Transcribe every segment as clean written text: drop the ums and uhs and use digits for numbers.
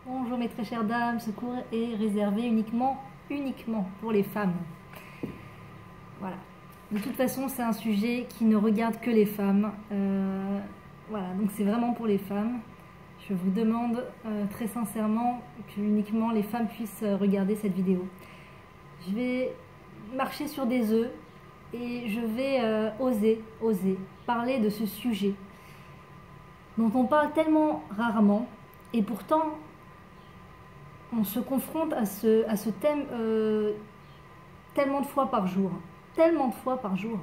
Bonjour mes très chères dames, ce cours est réservé uniquement pour les femmes. Voilà. De toute façon, c'est un sujet qui ne regarde que les femmes. Voilà, donc c'est vraiment pour les femmes. Je vous demande très sincèrement que uniquement les femmes puissent regarder cette vidéo. Je vais marcher sur des œufs et je vais oser parler de ce sujet dont on parle tellement rarement et pourtant on se confronte à ce thème tellement de fois par jour. Tellement de fois par jour.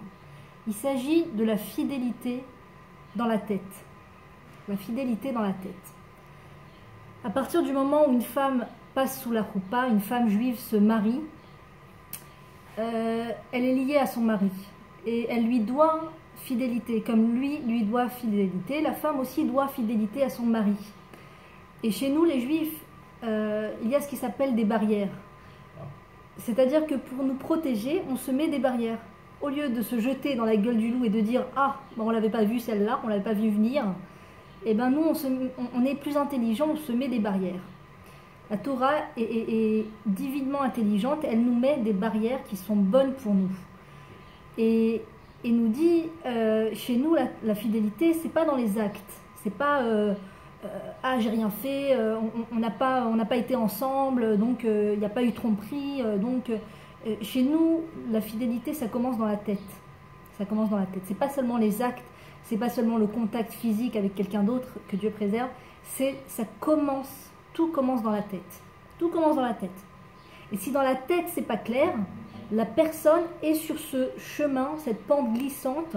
Il s'agit de la fidélité dans la tête. La fidélité dans la tête. À partir du moment où une femme passe sous la roupa, une femme juive se marie, elle est liée à son mari. Et elle lui doit fidélité, comme lui doit fidélité. La femme aussi doit fidélité à son mari. Et chez nous, les juifs, il y a ce qui s'appelle des barrières. C'est-à-dire que pour nous protéger, on se met des barrières. Au lieu de se jeter dans la gueule du loup et de dire « Ah, bon, on ne l'avait pas vue celle-là, on ne l'avait pas vue venir », et bien nous, on est plus intelligent, on se met des barrières. La Torah est divinement intelligente, elle nous met des barrières qui sont bonnes pour nous. Et nous dit, chez nous, la fidélité, c'est pas dans les actes, c'est pas ah, j'ai rien fait, on n'a pas été ensemble, donc il n'y a pas eu tromperie, donc chez nous, la fidélité, ça commence dans la tête. Ça commence dans la tête. C'est pas seulement les actes, c'est pas seulement le contact physique avec quelqu'un d'autre que Dieu préserve, tout commence dans la tête. Tout commence dans la tête. Et si dans la tête, c'est pas clair, la personne est sur ce chemin, cette pente glissante,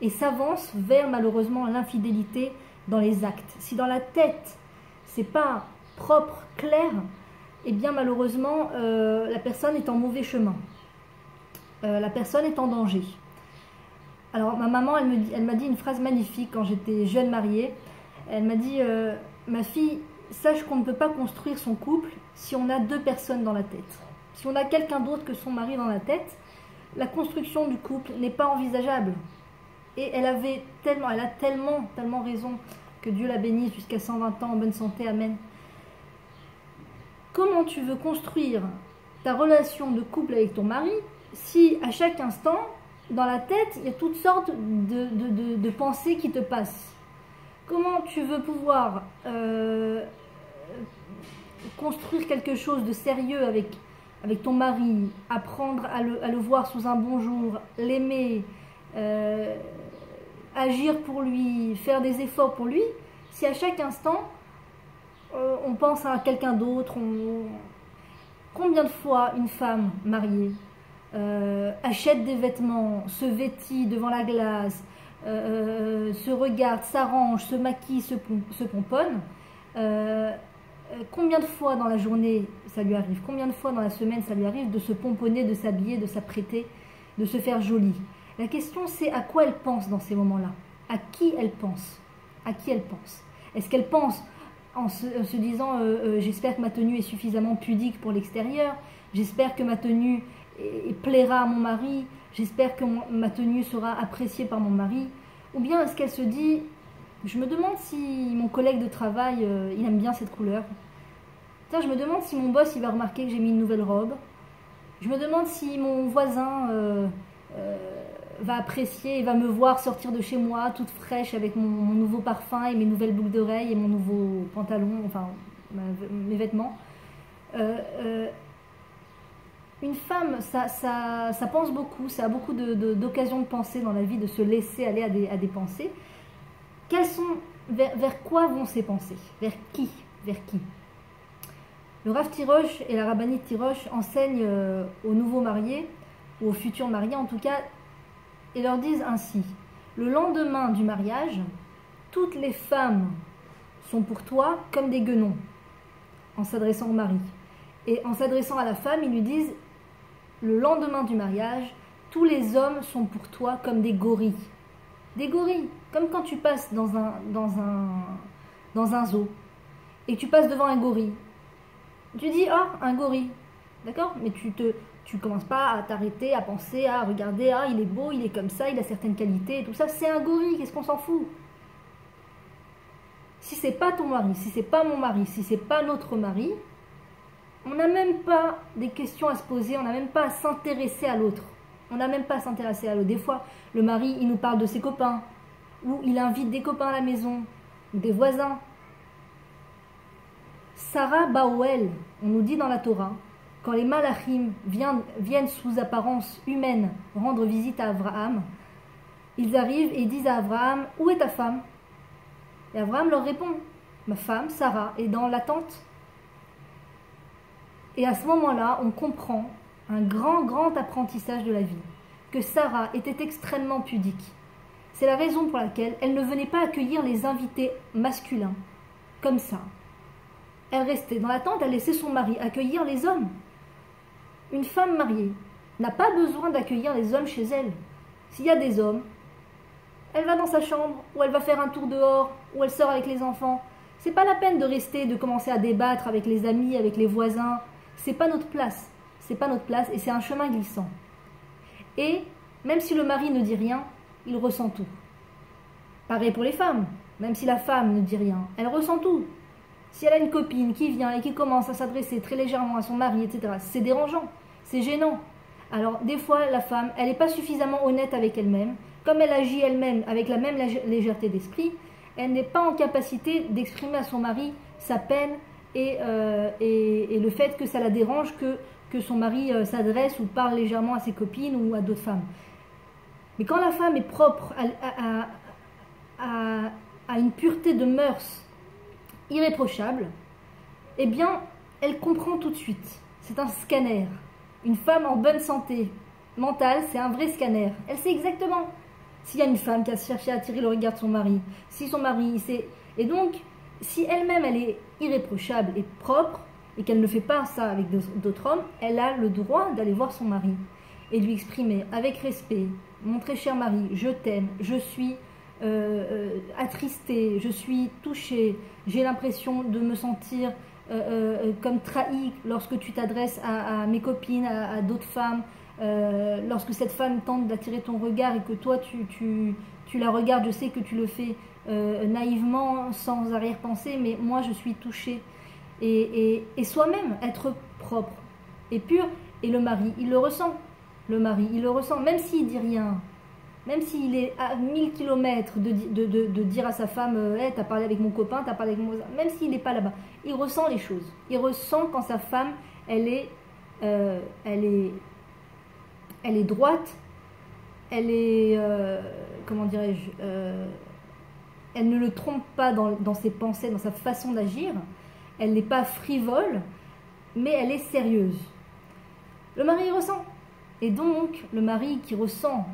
et s'avance vers malheureusement l'infidélité dans les actes. Si dans la tête, c'est pas propre, clair, eh bien malheureusement, la personne est en mauvais chemin. La personne est en danger. Alors ma maman, elle m'a dit une phrase magnifique quand j'étais jeune mariée. Elle m'a dit ma fille, sache qu'on ne peut pas construire son couple si on a deux personnes dans la tête. Si on a quelqu'un d'autre que son mari dans la tête, la construction du couple n'est pas envisageable. Et elle a tellement raison, que Dieu la bénisse jusqu'à 120 ans en bonne santé, amen. Comment tu veux construire ta relation de couple avec ton mari si à chaque instant, dans la tête, il y a toutes sortes de pensées qui te passent? Comment tu veux pouvoir construire quelque chose de sérieux avec ton mari, apprendre à le voir sous un bon jour, l'aimer, agir pour lui, faire des efforts pour lui, si à chaque instant on pense à quelqu'un d'autre? Combien de fois une femme mariée achète des vêtements, se vêtit devant la glace, se regarde, s'arrange, se maquille, se pomponne? Combien de fois dans la journée ça lui arrive, combien de fois dans la semaine ça lui arrive de se pomponner, de s'habiller, de s'apprêter, de se faire jolie? La question, c'est à quoi elle pense dans ces moments-là? À qui elle pense? À qui elle pense? Est-ce qu'elle pense en se disant j'espère que ma tenue est suffisamment pudique pour l'extérieur, j'espère que ma tenue plaira à mon mari, j'espère que ma tenue sera appréciée par mon mari? Ou bien est-ce qu'elle se dit, je me demande si mon collègue de travail il aime bien cette couleur, tiens, je me demande si mon boss il va remarquer que j'ai mis une nouvelle robe, je me demande si mon voisin va apprécier et va me voir sortir de chez moi toute fraîche avec mon nouveau parfum et mes nouvelles boucles d'oreilles et mon nouveau pantalon, enfin mes vêtements. Une femme, ça pense beaucoup, ça a beaucoup d'occasions de penser dans la vie, de se laisser aller à des pensées. Vers quoi vont ces pensées? Vers qui? Le Rav Tirosh et la rabbinite Tirosh enseignent aux nouveaux mariés, ou aux futurs mariés en tout cas, et leur disent ainsi: le lendemain du mariage, toutes les femmes sont pour toi comme des guenons, en s'adressant au mari. Et en s'adressant à la femme, ils lui disent: le lendemain du mariage, tous les hommes sont pour toi comme des gorilles. Des gorilles, comme quand tu passes dans un zoo, et tu passes devant un gorille. Tu dis, ah, un gorille, d'accord? Mais tu commences pas à t'arrêter, à penser, à regarder, ah, il est beau, il est comme ça, il a certaines qualités, et tout ça. C'est un gorille, qu'est-ce qu'on s'en fout? Si c'est pas ton mari, si c'est pas mon mari, si c'est pas notre mari, on n'a même pas des questions à se poser, on n'a même pas à s'intéresser à l'autre. On n'a même pas à s'intéresser à l'autre. Des fois, le mari, il nous parle de ses copains, ou il invite des copains à la maison, ou des voisins. Sarah Baouel, on nous dit dans la Torah, quand les malachim viennent sous apparence humaine rendre visite à Abraham, ils arrivent et disent à Abraham, où est ta femme? Et Abraham leur répond, ma femme, Sarah, est dans la tente. Et à ce moment-là, on comprend un grand apprentissage de la vie, que Sarah était extrêmement pudique. C'est la raison pour laquelle elle ne venait pas accueillir les invités masculins, comme ça. Elle restait dans la tente, elle laissait son mari accueillir les hommes. Une femme mariée n'a pas besoin d'accueillir les hommes chez elle. S'il y a des hommes, elle va dans sa chambre, ou elle va faire un tour dehors, ou elle sort avec les enfants. C'est pas la peine de rester, de commencer à débattre avec les amis, avec les voisins. C'est pas notre place. C'est pas notre place et c'est un chemin glissant. Et même si le mari ne dit rien, il ressent tout. Pareil pour les femmes. Même si la femme ne dit rien, elle ressent tout. Si elle a une copine qui vient et qui commence à s'adresser très légèrement à son mari, etc., c'est dérangeant, c'est gênant. Alors des fois, la femme, elle n'est pas suffisamment honnête avec elle-même. Comme elle agit elle-même avec la même légèreté d'esprit, elle n'est pas en capacité d'exprimer à son mari sa peine et le fait que ça la dérange que son mari s'adresse ou parle légèrement à ses copines ou à d'autres femmes. Mais quand la femme est propre à une pureté de mœurs irréprochable, eh bien, elle comprend tout de suite. C'est un scanner. Une femme en bonne santé mentale, c'est un vrai scanner. Elle sait exactement s'il y a une femme qui a cherché à attirer le regard de son mari, si son mari sait. Et donc, si elle-même, elle est irréprochable et propre, et qu'elle ne fait pas ça avec d'autres hommes, elle a le droit d'aller voir son mari et lui exprimer avec respect, mon très cher mari, je t'aime, je suis attristée, je suis touchée, j'ai l'impression de me sentir comme trahie lorsque tu t'adresses à mes copines, à d'autres femmes, lorsque cette femme tente d'attirer ton regard et que toi tu la regardes, je sais que tu le fais naïvement, sans arrière-pensée, mais moi je suis touchée. Et soi-même, être propre et pur, et le mari, il le ressent. Le mari, il le ressent, même s'il dit rien, même s'il est à 1000 km de dire à sa femme hey, t'as parlé avec mon copain, t'as parlé avec mon... Même s'il n'est pas là-bas, il ressent les choses. Il ressent quand sa femme, elle est droite, elle est... comment dirais-je elle ne le trompe pas dans ses pensées, dans sa façon d'agir. Elle n'est pas frivole, mais elle est sérieuse. Le mari ressent. Et donc, le mari qui ressent,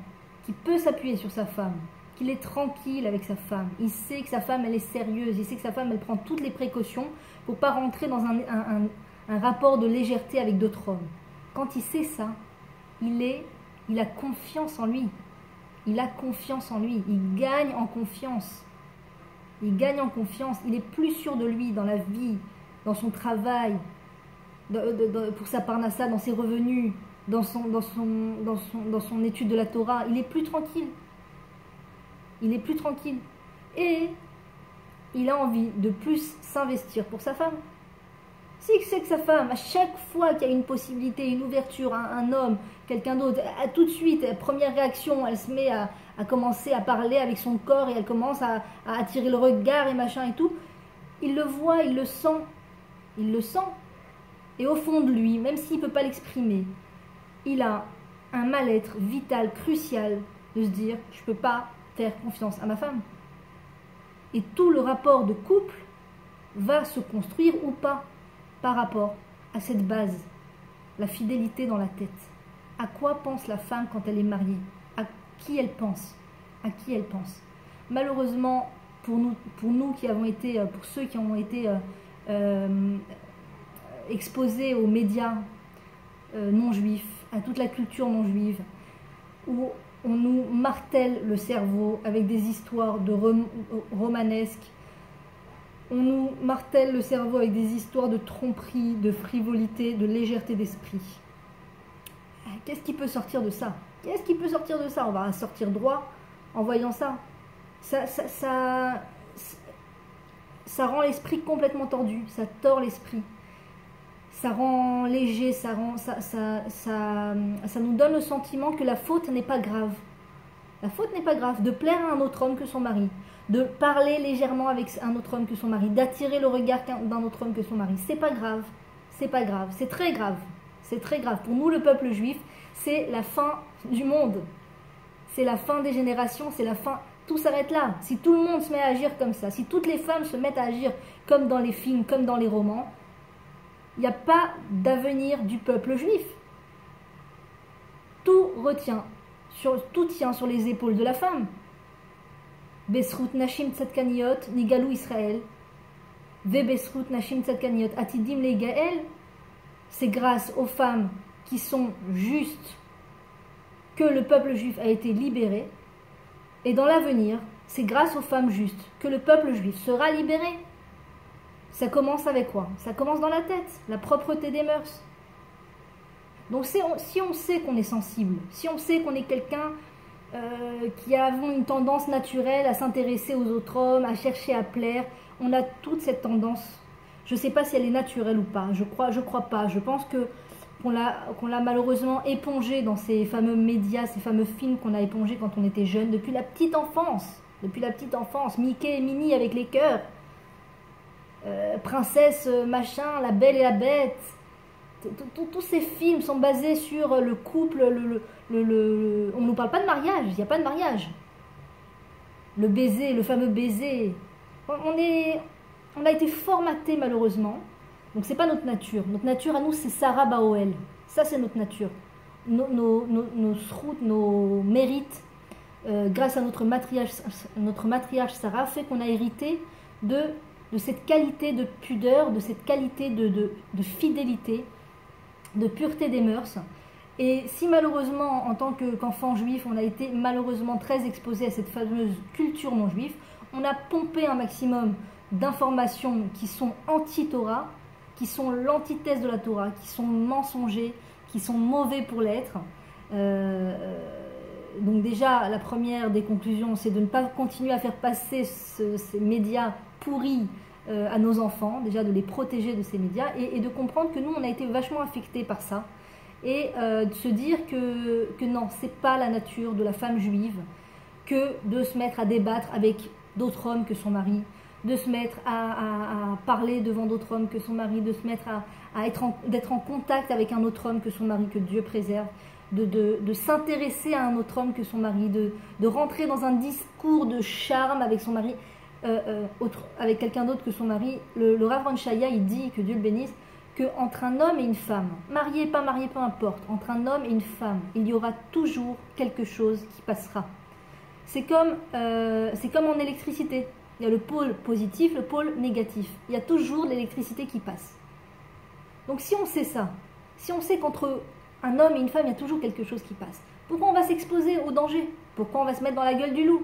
qui peut s'appuyer sur sa femme, qu'il est tranquille avec sa femme, il sait que sa femme, elle est sérieuse, il sait que sa femme, elle prend toutes les précautions pour ne pas rentrer dans un rapport de légèreté avec d'autres hommes. Quand il sait ça, il a confiance en lui. Il a confiance en lui. Il gagne en confiance. Il gagne en confiance. Il est plus sûr de lui dans la vie, dans son travail, pour sa parnassa, dans ses revenus, dans son étude de la Torah. Il est plus tranquille. Il est plus tranquille. Et il a envie de plus s'investir pour sa femme. Si c'est que sa femme, à chaque fois qu'il y a une possibilité, une ouverture, un homme, quelqu'un d'autre, tout de suite, première réaction, elle se met à commencer à parler avec son corps et elle commence à attirer le regard et machin et tout. Il le voit, il le sent. Il le sent. Et au fond de lui, même s'il ne peut pas l'exprimer, il a un mal-être vital, crucial, de se dire « je ne peux pas faire confiance à ma femme ». Et tout le rapport de couple va se construire ou pas par rapport à cette base, la fidélité dans la tête. À quoi pense la femme quand elle est mariée? À qui elle pense? À qui elle pense? Malheureusement, pour nous qui avons été, pour ceux qui ont été exposés aux médias non juifs, à toute la culture non juive, où on nous martèle le cerveau avec des histoires de romanesques, on nous martèle le cerveau avec des histoires de tromperie, de frivolité, de légèreté d'esprit. Qu'est-ce qui peut sortir de ça? Qu'est-ce qui peut sortir de ça? On va sortir droit en voyant ça. ça rend l'esprit complètement tordu, ça tord l'esprit, ça rend léger, ça nous donne le sentiment que la faute n'est pas grave. La faute n'est pas grave, de plaire à un autre homme que son mari, de parler légèrement avec un autre homme que son mari, d'attirer le regard d'un autre homme que son mari, c'est pas grave, c'est pas grave, c'est très grave, c'est très grave. Pour nous, le peuple juif, c'est la fin du monde, c'est la fin des générations, c'est la fin, tout s'arrête là. Si tout le monde se met à agir comme ça, si toutes les femmes se mettent à agir comme dans les films, comme dans les romans, il n'y a pas d'avenir du peuple juif. Tout tient sur les épaules de la femme. Besrut Nashim Tzadkaniot Nigalou Israël. Ve Besrut Nashim Tzadkaniot Atidim Legael. C'est grâce aux femmes qui sont justes que le peuple juif a été libéré. Et dans l'avenir, c'est grâce aux femmes justes que le peuple juif sera libéré. Ça commence avec quoi? Ça commence dans la tête, la propreté des mœurs. Donc si on sait qu'on est sensible, si on sait qu'on est quelqu'un qui a une tendance naturelle à s'intéresser aux autres hommes, à chercher à plaire, on a toute cette tendance. Je ne sais pas si elle est naturelle ou pas, je crois pas. Je pense qu'on l'a malheureusement épongée dans ces fameux médias, ces fameux films qu'on a épongés quand on était jeune, depuis la petite enfance, Mickey et Minnie avec les cœurs, princesse machin, la belle et la bête. Tous ces films sont basés sur le couple, on ne nous parle pas de mariage, il n'y a pas de mariage. Le baiser, le fameux baiser. On a été formaté malheureusement, donc c'est pas notre nature. Notre nature à nous, c'est Sarah Baoel. Ça, c'est notre nature. Nos mérites, grâce à notre matriarche Sarah, fait qu'on a hérité de cette qualité de pudeur, de cette qualité de fidélité, de pureté des mœurs. Et si malheureusement, en tant qu'enfant juif, on a été malheureusement très exposé à cette fameuse culture non juive, on a pompé un maximum d'informations qui sont anti-Torah, qui sont l'antithèse de la Torah, qui sont mensongers, qui sont mauvais pour l'être. Donc déjà, la première des conclusions, c'est de ne pas continuer à faire passer ces médias pourris à nos enfants, déjà de les protéger de ces médias, et de comprendre que nous, on a été vachement affectés par ça, et de se dire que non, c'est pas la nature de la femme juive que de se mettre à débattre avec d'autres hommes que son mari, de se mettre à parler devant d'autres hommes que son mari, de se mettre d'être en contact avec un autre homme que son mari, que Dieu préserve, de s'intéresser à un autre homme que son mari, de rentrer dans un discours de charme avec son mari, avec quelqu'un d'autre que son mari. Le Rav Ron Shaya, il dit, que Dieu le bénisse, qu'entre un homme et une femme, marié, pas marié, peu importe, entre un homme et une femme, il y aura toujours quelque chose qui passera. C'est comme en électricité. Il y a le pôle positif, le pôle négatif. Il y a toujours l'électricité qui passe. Donc si on sait ça, si on sait qu'entre un homme et une femme, il y a toujours quelque chose qui passe, pourquoi on va s'exposer au danger? Pourquoi on va se mettre dans la gueule du loup?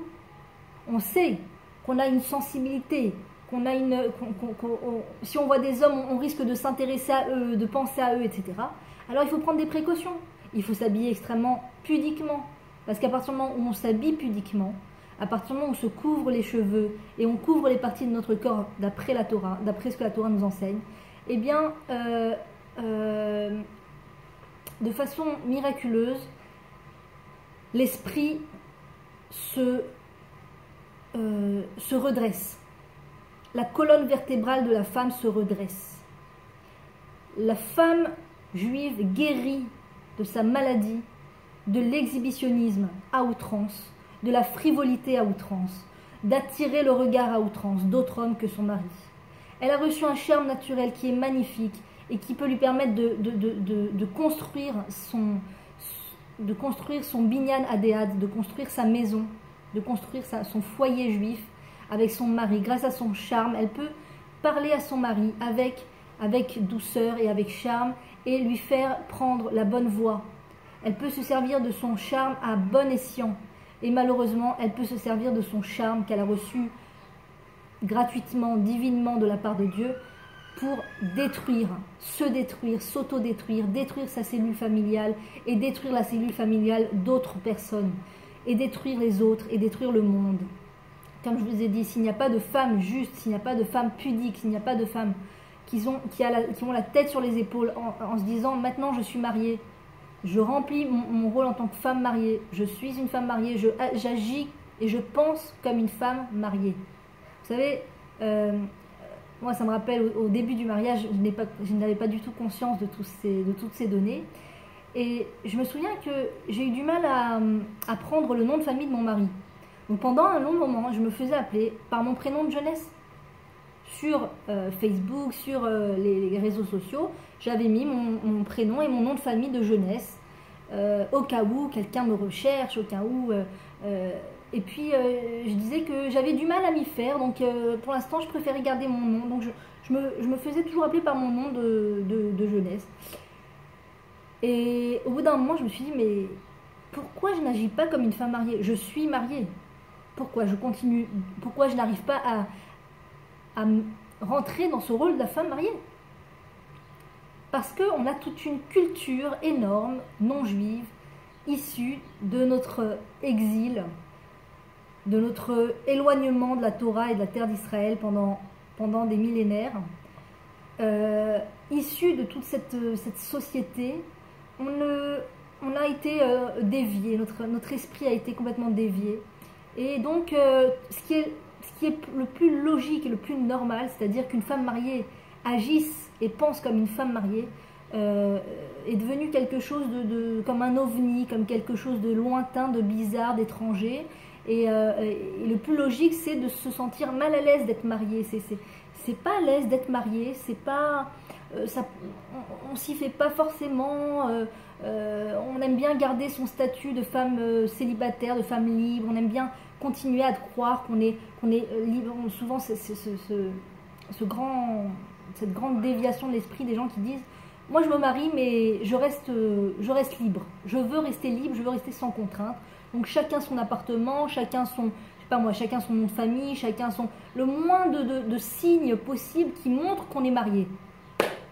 On sait qu'on a une sensibilité, si on voit des hommes, on risque de s'intéresser à eux, de penser à eux, etc. Alors il faut prendre des précautions. Il faut s'habiller extrêmement pudiquement. Parce qu'à partir du moment où on s'habille pudiquement, à partir du moment où on se couvre les cheveux et on couvre les parties de notre corps d'après la Torah, d'après ce que la Torah nous enseigne, eh bien, de façon miraculeuse, l'esprit se redresse. La colonne vertébrale de la femme se redresse. La femme juive guérit de sa maladie, de l'exhibitionnisme à outrance, de la frivolité à outrance, d'attirer le regard à outrance d'autres hommes que son mari. Elle a reçu un charme naturel qui est magnifique et qui peut lui permettre de construire son binyan adéad, de construire sa maison, de construire son foyer juif avec son mari. Grâce à son charme, elle peut parler à son mari avec douceur et avec charme et lui faire prendre la bonne voie. Elle peut se servir de son charme à bon escient. Et malheureusement, elle peut se servir de son charme qu'elle a reçu gratuitement, divinement de la part de Dieu pour s'auto-détruire, détruire sa cellule familiale et détruire la cellule familiale d'autres personnes et détruire les autres et détruire le monde. comme je vous ai dit, s'il n'y a pas de femmes justes, s'il n'y a pas de femmes pudiques, s'il n'y a pas de femmes qui ont la tête sur les épaules en se disant maintenant je suis mariée, je remplis mon rôle en tant que femme mariée, je suis une femme mariée, j'agis et je pense comme une femme mariée. Vous savez, moi ça me rappelle au début du mariage, je n'avais pas du tout conscience de toutes ces données. Et je me souviens que j'ai eu du mal à prendre le nom de famille de mon mari. Donc pendant un long moment, je me faisais appeler par mon prénom de jeunesse. Sur Facebook, sur les réseaux sociaux, j'avais mis mon prénom et mon nom de famille de jeunesse, au cas où quelqu'un me recherche, au cas où... et puis je disais que j'avais du mal à m'y faire, donc pour l'instant je préférais garder mon nom. Donc je me faisais toujours appeler par mon nom de jeunesse. Et au bout d'un moment, je me suis dit, mais pourquoi je n'agis pas comme une femme mariée? Je suis mariée. Pourquoi je continue? Pourquoi je n'arrive pas à rentrer dans ce rôle de la femme mariée? Parce qu'on a toute une culture énorme, non juive, issue de notre exil, de notre éloignement de la Torah et de la terre d'Israël pendant des millénaires, issue de toute cette société. On a été dévié, notre esprit a été complètement dévié. Et donc, ce qui est le plus logique et le plus normal, c'est-à-dire qu'une femme mariée agisse et pense comme une femme mariée, est devenu quelque chose comme un ovni, comme quelque chose de lointain, de bizarre, d'étranger. Et le plus logique, c'est de se sentir mal à l'aise d'être mariée. C'est pas à l'aise d'être mariée, c'est pas... on s'y fait pas forcément, on aime bien garder son statut de femme célibataire, de femme libre, on aime bien continuer à croire qu'on est libre. Souvent cette grande déviation de l'esprit des gens qui disent moi je me marie mais je reste libre, je veux rester libre, je veux rester sans contrainte. Donc chacun son appartement, chacun son nom de famille, le moins de signes possibles qui montrent qu'on est marié.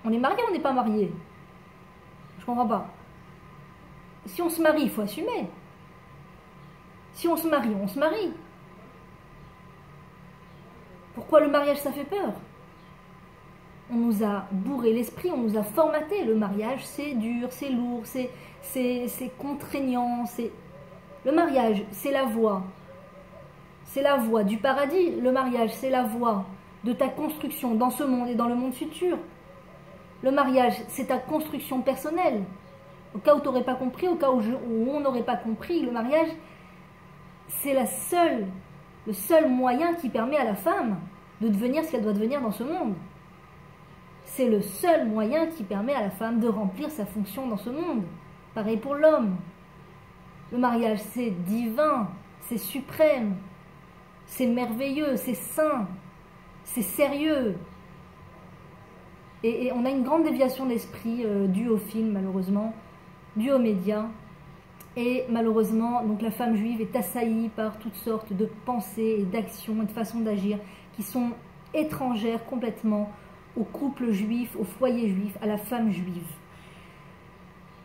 On est marié ou on n'est pas marié? Je comprends pas. Si on se marie, il faut assumer. Si on se marie, on se marie. Pourquoi le mariage, ça fait peur? On nous a bourré l'esprit, on nous a formaté. Le mariage, c'est dur, c'est lourd, c'est contraignant. Le mariage, c'est la voie. C'est la voie du paradis. Le mariage, c'est la voie de ta construction dans ce monde et dans le monde futur. Le mariage, c'est ta construction personnelle. Au cas où tu n'aurais pas compris, au cas où on n'aurait pas compris, le mariage, c'est le seul moyen qui permet à la femme de devenir ce qu'elle doit devenir dans ce monde. C'est le seul moyen qui permet à la femme de remplir sa fonction dans ce monde. Pareil pour l'homme. Le mariage, c'est divin, c'est suprême, c'est merveilleux, c'est saint, c'est sérieux. Et on a une grande déviation d'esprit due au film, malheureusement, due aux médias. Et malheureusement, donc la femme juive est assaillie par toutes sortes de pensées et d'actions et de façons d'agir qui sont étrangères complètement au couple juif, au foyer juif, à la femme juive.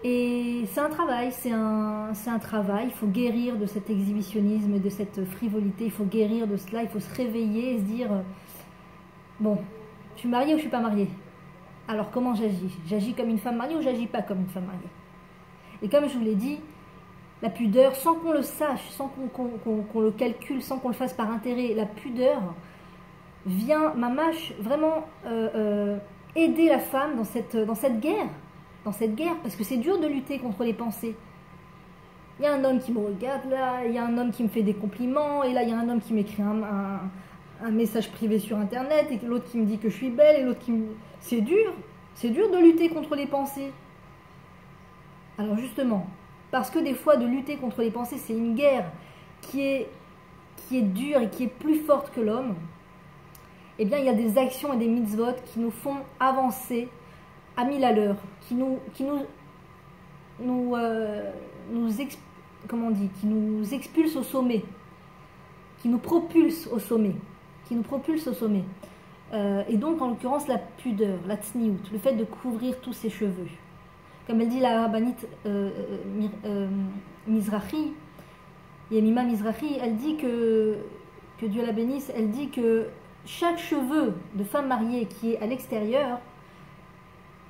Et c'est un travail, il faut guérir de cet exhibitionnisme, de cette frivolité, il faut guérir de cela, il faut se réveiller et se dire, bon, je suis mariée ou je ne suis pas mariée? Alors comment j'agis? J'agis comme une femme mariée ou j'agis pas comme une femme mariée? Et comme je vous l'ai dit, la pudeur, sans qu'on le sache, sans qu'on le calcule, sans qu'on le fasse par intérêt, la pudeur vient, mamache, vraiment aider la femme dans cette guerre. Parce que c'est dur de lutter contre les pensées. Il y a un homme qui me regarde là, il y a un homme qui me fait des compliments, et là il y a un homme qui m'écrit un message privé sur internet, et l'autre qui me dit que je suis belle, et l'autre qui me... C'est dur de lutter contre les pensées. Alors justement, parce que des fois de lutter contre les pensées, c'est une guerre qui est dure et qui est plus forte que l'homme, eh bien il y a des actions et des mitzvot qui nous font avancer à 1000 à l'heure, qui nous expulsent au sommet, qui nous propulsent au sommet, et donc en l'occurrence la pudeur, la tsniout, le fait de couvrir tous ses cheveux. Comme elle dit la rabbinite Mizrahi, Yemima Mizrahi, elle dit que que Dieu la bénisse, elle dit que chaque cheveu de femme mariée qui est à l'extérieur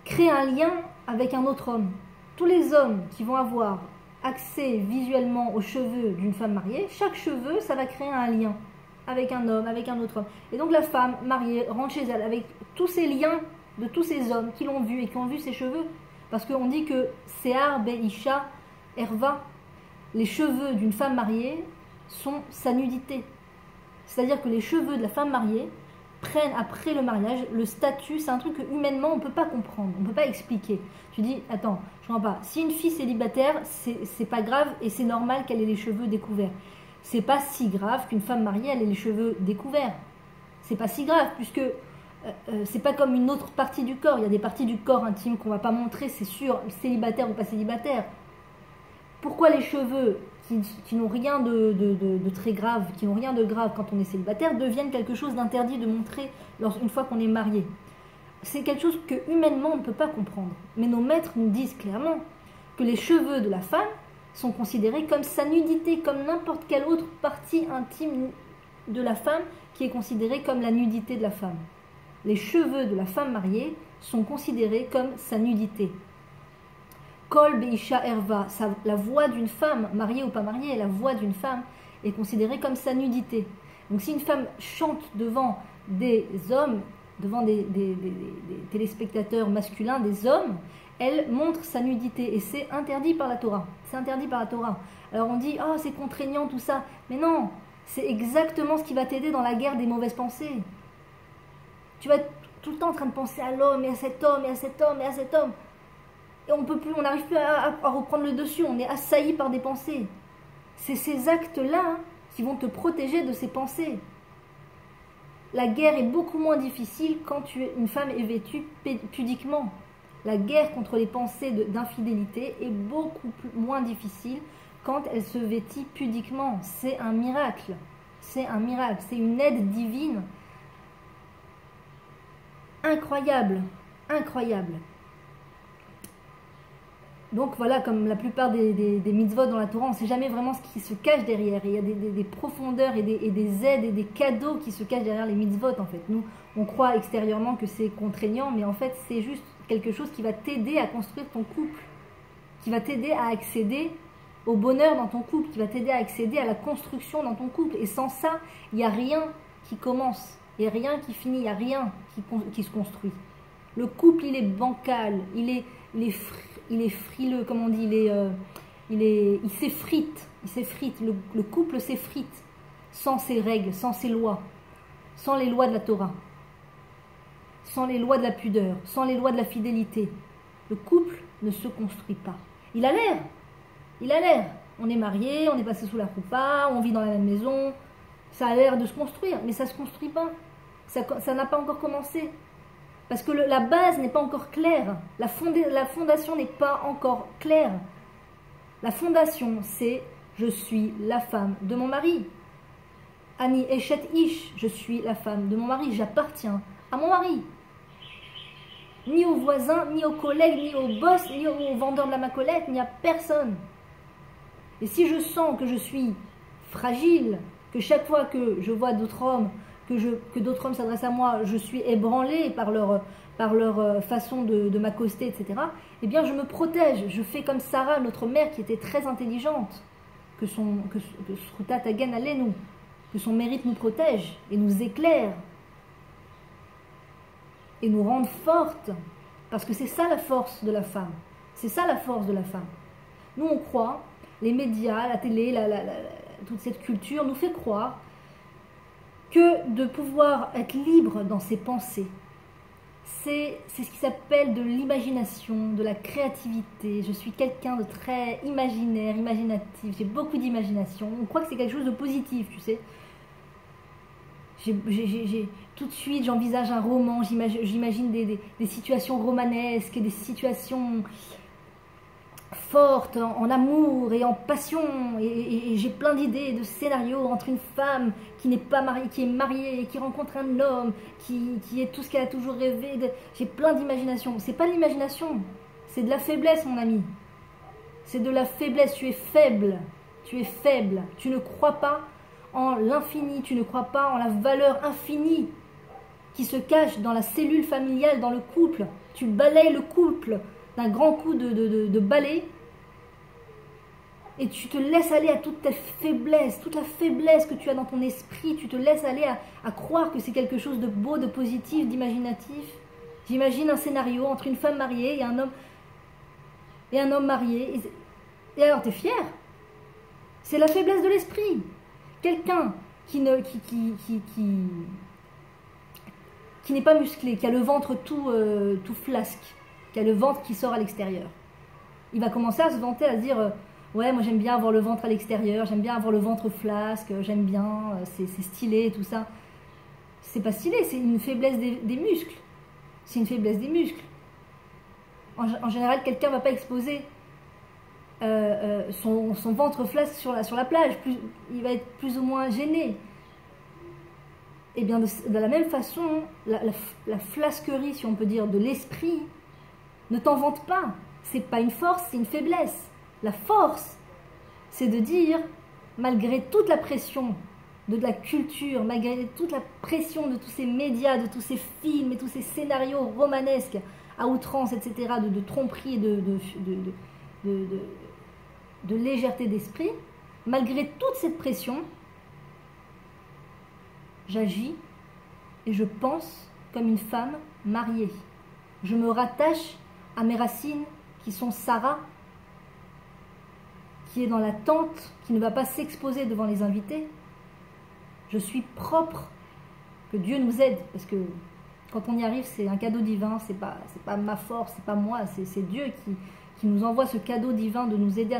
crée un lien avec un autre homme. Tous les hommes qui vont avoir accès visuellement aux cheveux d'une femme mariée, chaque cheveu, ça va créer un lien avec un homme, avec un autre homme. Et donc la femme mariée rentre chez elle avec tous ces liens de tous ces hommes qui l'ont vue et qui ont vu ses cheveux. Parce qu'on dit que Sear Beisha Erva, les cheveux d'une femme mariée sont sa nudité. C'est-à-dire que les cheveux de la femme mariée prennent après le mariage le statut, c'est un truc que humainement on ne peut pas comprendre, on ne peut pas expliquer. Tu dis, attends, je ne comprends pas, si une fille célibataire, c'est pas grave et c'est normal qu'elle ait les cheveux découverts. C'est pas si grave qu'une femme mariée elle ait les cheveux découverts. C'est pas si grave puisque c'est pas comme une autre partie du corps. Il y a des parties du corps intime qu'on va pas montrer, c'est sûr, célibataire ou pas célibataire. Pourquoi les cheveux qui n'ont rien de très grave, qui n'ont rien de grave quand on est célibataire, deviennent quelque chose d'interdit de montrer une fois qu'on est marié? C'est quelque chose que humainement on ne peut pas comprendre. Mais nos maîtres nous disent clairement que les cheveux de la femme sont considérés comme sa nudité, comme n'importe quelle autre partie intime de la femme qui est considérée comme la nudité de la femme. Les cheveux de la femme mariée sont considérés comme sa nudité. Kol Beisha Erva, la voix d'une femme, mariée ou pas mariée, la voix d'une femme est considérée comme sa nudité. Donc si une femme chante devant des hommes, devant des téléspectateurs masculins, des hommes, elle montre sa nudité et c'est interdit par la Torah. C'est interdit par la Torah. Alors on dit, oh c'est contraignant tout ça. Mais non, c'est exactement ce qui va t'aider dans la guerre des mauvaises pensées. Tu vas être tout le temps en train de penser à l'homme et à cet homme et à cet homme et à cet homme. Et on n'arrive plus à reprendre le dessus, on est assailli par des pensées. C'est ces actes-là qui vont te protéger de ces pensées. La guerre est beaucoup moins difficile quand une femme est vêtue pudiquement. La guerre contre les pensées d'infidélité est beaucoup moins difficile quand elle se vêtit pudiquement. C'est un miracle. C'est un miracle. C'est une aide divine incroyable. Incroyable. Donc voilà, comme la plupart des mitzvot dans la Torah, on ne sait jamais vraiment ce qui se cache derrière. Et il y a des profondeurs et des aides et des cadeaux qui se cachent derrière les mitzvot en fait. Nous, on croit extérieurement que c'est contraignant, mais en fait c'est juste quelque chose qui va t'aider à construire ton couple, qui va t'aider à accéder au bonheur dans ton couple, qui va t'aider à accéder à la construction dans ton couple. Et sans ça, il n'y a rien qui commence, il n'y a rien qui finit, il n'y a rien qui se construit. Le couple, il est bancal, il est frileux, comme on dit, il s'effrite, le couple s'effrite sans ses règles, sans ses lois, sans les lois de la Torah, sans les lois de la pudeur, sans les lois de la fidélité. Le couple ne se construit pas. Il a l'air, on est mariés, on est passé sous la roupa, on vit dans la même maison, ça a l'air de se construire, mais ça ne se construit pas, ça n'a pas encore commencé. Parce que la base n'est pas encore claire. La fondation n'est pas encore claire. La fondation, c'est « je suis la femme de mon mari ». Ani Eshet Ish, je suis la femme de mon mari. J'appartiens à mon mari. Ni aux voisins, ni aux collègues, ni au boss, ni au vendeur de la macolette, ni à personne. Et si je sens que je suis fragile, que chaque fois que je vois d'autres hommes, que d'autres hommes s'adressent à moi, je suis ébranlée par leur façon de m'accoster, etc., eh bien je me protège. Je fais comme Sarah, notre mère, qui était très intelligente, que Srutat Hagen Aleinu, que son mérite nous protège et nous éclaire et nous rende fortes, parce que c'est ça la force de la femme. C'est ça la force de la femme. Nous on croit, les médias, la télé, toute cette culture nous fait croire que de pouvoir être libre dans ses pensées, c'est ce qui s'appelle de l'imagination, de la créativité. Je suis quelqu'un de très imaginaire, imaginatif, j'ai beaucoup d'imagination. On croit que c'est quelque chose de positif, tu sais. Tout de suite, j'envisage un roman, j'imagine des situations romanesques, des situations forte, en amour et en passion, et j'ai plein d'idées, de scénarios entre une femme qui n'est pas mariée, qui est mariée et qui rencontre un homme qui est tout ce qu'elle a toujours rêvé. J'ai plein d'imagination. C'est pas de l'imagination, c'est de la faiblesse, mon ami. C'est de la faiblesse. Tu es faible, tu ne crois pas en l'infini, tu ne crois pas en la valeur infinie qui se cache dans la cellule familiale, dans le couple. Tu balayes le couple d'un grand coup de balai et tu te laisses aller à toute ta faiblesse, toute la faiblesse que tu as dans ton esprit, tu te laisses aller à croire que c'est quelque chose de beau, de positif, d'imaginatif. J'imagine un scénario entre une femme mariée et un homme marié. Et alors, tu es fier. C'est la faiblesse de l'esprit. Quelqu'un qui n'est pas musclé, qui a le ventre tout flasque, qui a le ventre qui sort à l'extérieur, il va commencer à se vanter, à se dire ouais, moi j'aime bien avoir le ventre à l'extérieur, j'aime bien avoir le ventre flasque, j'aime bien, c'est stylé, tout ça. C'est pas stylé, c'est une faiblesse des muscles. C'est une faiblesse des muscles. En général, quelqu'un ne va pas exposer son ventre flasque sur la plage. Il va être plus ou moins gêné. Et bien, de la même façon, la flasquerie, si on peut dire, de l'esprit, ne t'en vante pas. C'est pas une force, c'est une faiblesse. La force, c'est de dire, malgré toute la pression de la culture, malgré toute la pression de tous ces médias, de tous ces films et tous ces scénarios romanesques à outrance, etc., de tromperie et de légèreté d'esprit, malgré toute cette pression, j'agis et je pense comme une femme mariée. Je me rattache à mes racines qui sont Sarah, qui est dans la tente, qui ne va pas s'exposer devant les invités. Je suis propre, que Dieu nous aide, parce que quand on y arrive, c'est un cadeau divin, c'est pas ma force, c'est pas moi, c'est Dieu qui nous envoie ce cadeau divin de nous aider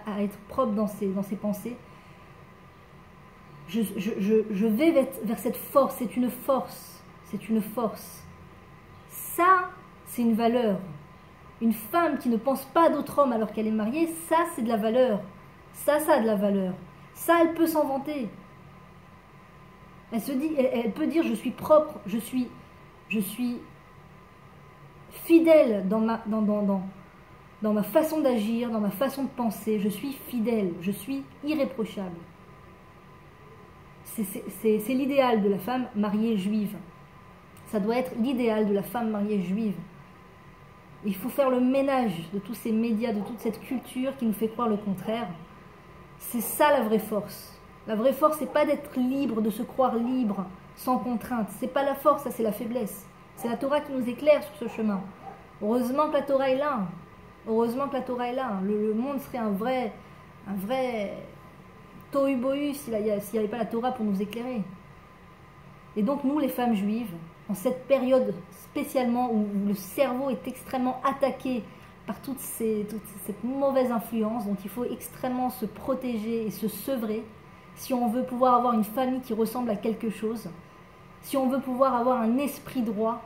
à être propre dans ses pensées. Je vais vers cette force, c'est une force, c'est une force. Ça, c'est une valeur. Une femme qui ne pense pas d'autre homme alors qu'elle est mariée, ça, c'est de la valeur. Ça a de la valeur. Ça, elle peut s'en vanter. Elle peut dire, je suis propre, je suis fidèle dans ma façon d'agir, dans ma façon de penser, je suis fidèle, je suis irréprochable. C'est l'idéal de la femme mariée juive. Ça doit être l'idéal de la femme mariée juive. Il faut faire le ménage de tous ces médias, de toute cette culture qui nous fait croire le contraire. C'est ça la vraie force. La vraie force, c'est pas d'être libre, de se croire libre, sans contrainte. C'est pas la force, ça c'est la faiblesse. C'est la Torah qui nous éclaire sur ce chemin. Heureusement que la Torah est là. Heureusement que la Torah est là. Le monde serait un vrai tohu-bohu s'il n'y avait pas la Torah pour nous éclairer. Et donc nous, les femmes juives, en cette période spécialement où le cerveau est extrêmement attaqué par toute cette mauvaise influence, dont il faut extrêmement se protéger et se sevrer, si on veut pouvoir avoir une famille qui ressemble à quelque chose, si on veut pouvoir avoir un esprit droit,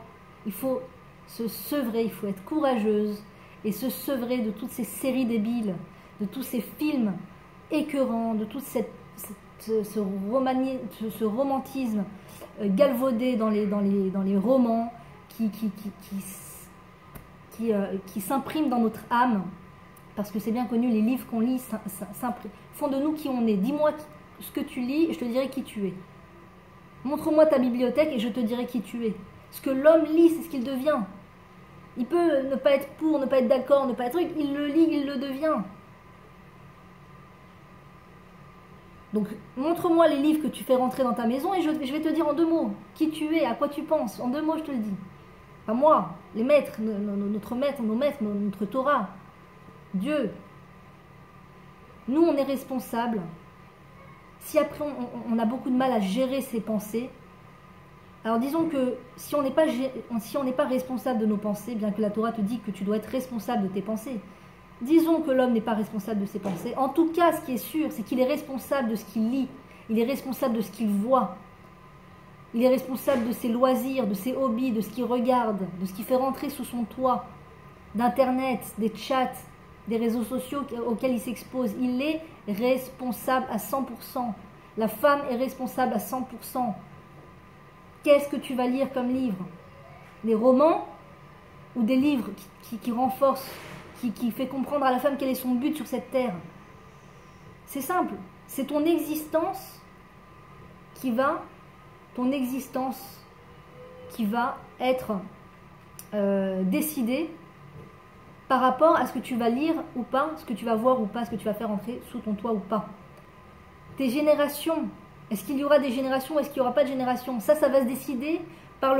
il faut se sevrer, il faut être courageuse et se sevrer de toutes ces séries débiles, de tous ces films écœurants, de tout ce romantisme galvaudé dans les romans qui s'impriment dans notre âme, parce que c'est bien connu, les livres qu'on lit font de nous qui on est. Dis-moi ce que tu lis et je te dirai qui tu es. Montre-moi ta bibliothèque et je te dirai qui tu es. Ce que l'homme lit, c'est ce qu'il devient. Il peut ne pas être pour, ne pas être d'accord, ne pas être truc, il le lit, il le devient. Donc, montre-moi les livres que tu fais rentrer dans ta maison et je vais te dire en 2 mots qui tu es, à quoi tu penses. En 2 mots, je te le dis. Pas moi, les maîtres, notre maître, nos maîtres, notre Torah, Dieu. Nous, on est responsables. Si après, on a beaucoup de mal à gérer ses pensées, alors disons que si on n'est pas responsable de nos pensées, bien que la Torah te dit que tu dois être responsable de tes pensées, disons que l'homme n'est pas responsable de ses pensées. En tout cas, ce qui est sûr, c'est qu'il est responsable de ce qu'il lit. Il est responsable de ce qu'il voit. Il est responsable de ses loisirs, de ses hobbies, de ce qu'il regarde, de ce qu'il fait rentrer sous son toit, d'Internet, des chats, des réseaux sociaux auxquels il s'expose. Il est responsable à 100%. La femme est responsable à 100%. Qu'est-ce que tu vas lire comme livre? Des romans ou des livres qui renforcent, qui fait comprendre à la femme quel est son but sur cette terre? C'est simple, c'est ton existence ton existence qui va être décidée par rapport à ce que tu vas lire ou pas, ce que tu vas voir ou pas, ce que tu vas faire entrer sous ton toit ou pas. Tes générations, est-ce qu'il y aura des générations, est-ce qu'il n'y aura pas de générations? Ça va se décider par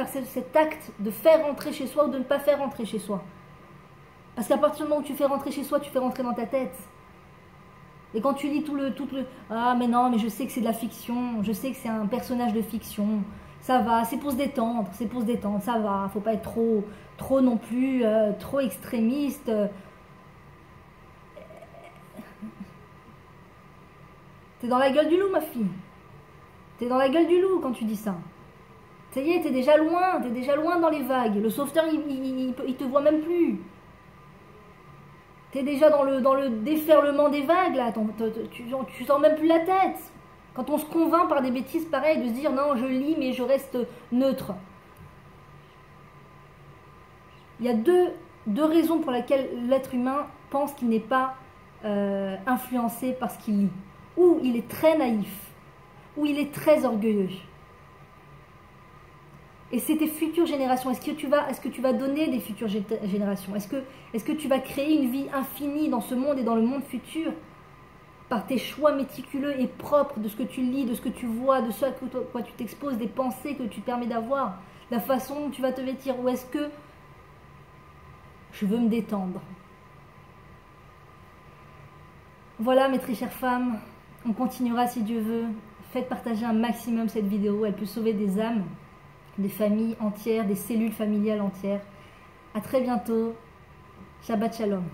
cet acte de faire rentrer chez soi ou de ne pas faire rentrer chez soi. Parce qu'à partir du moment où tu fais rentrer chez soi, tu fais rentrer dans ta tête. Et quand tu lis tout le ah mais non, mais je sais que c'est de la fiction, je sais que c'est un personnage de fiction, ça va, c'est pour se détendre, ça va, faut pas être trop non plus, trop extrémiste. T'es dans la gueule du loup, ma fille. T'es dans la gueule du loup quand tu dis ça. Ça y est, t'es déjà loin dans les vagues. Le sauveteur, il te voit même plus. T'es déjà dans le déferlement des vagues, là. Tu sens même plus la tête. Quand on se convainc par des bêtises pareilles, de se dire non, je lis, mais je reste neutre. Il y a deux raisons pour lesquelles l'être humain pense qu'il n'est pas influencé par ce qu'il lit. Ou il est très naïf, ou il est très orgueilleux. Et c'est tes futures générations. Est-ce que tu vas donner des futures générations? Est-ce que tu vas créer une vie infinie dans ce monde et dans le monde futur par tes choix méticuleux et propres de ce que tu lis, de ce que tu vois, de ce à quoi tu t'exposes, des pensées que tu te permets d'avoir, la façon dont tu vas te vêtir? Ou est-ce que je veux me détendre? Voilà mes très chères femmes, on continuera si Dieu veut. Faites partager un maximum cette vidéo, elle peut sauver des âmes, des familles entières, des cellules familiales entières. À très bientôt. Shabbat Shalom.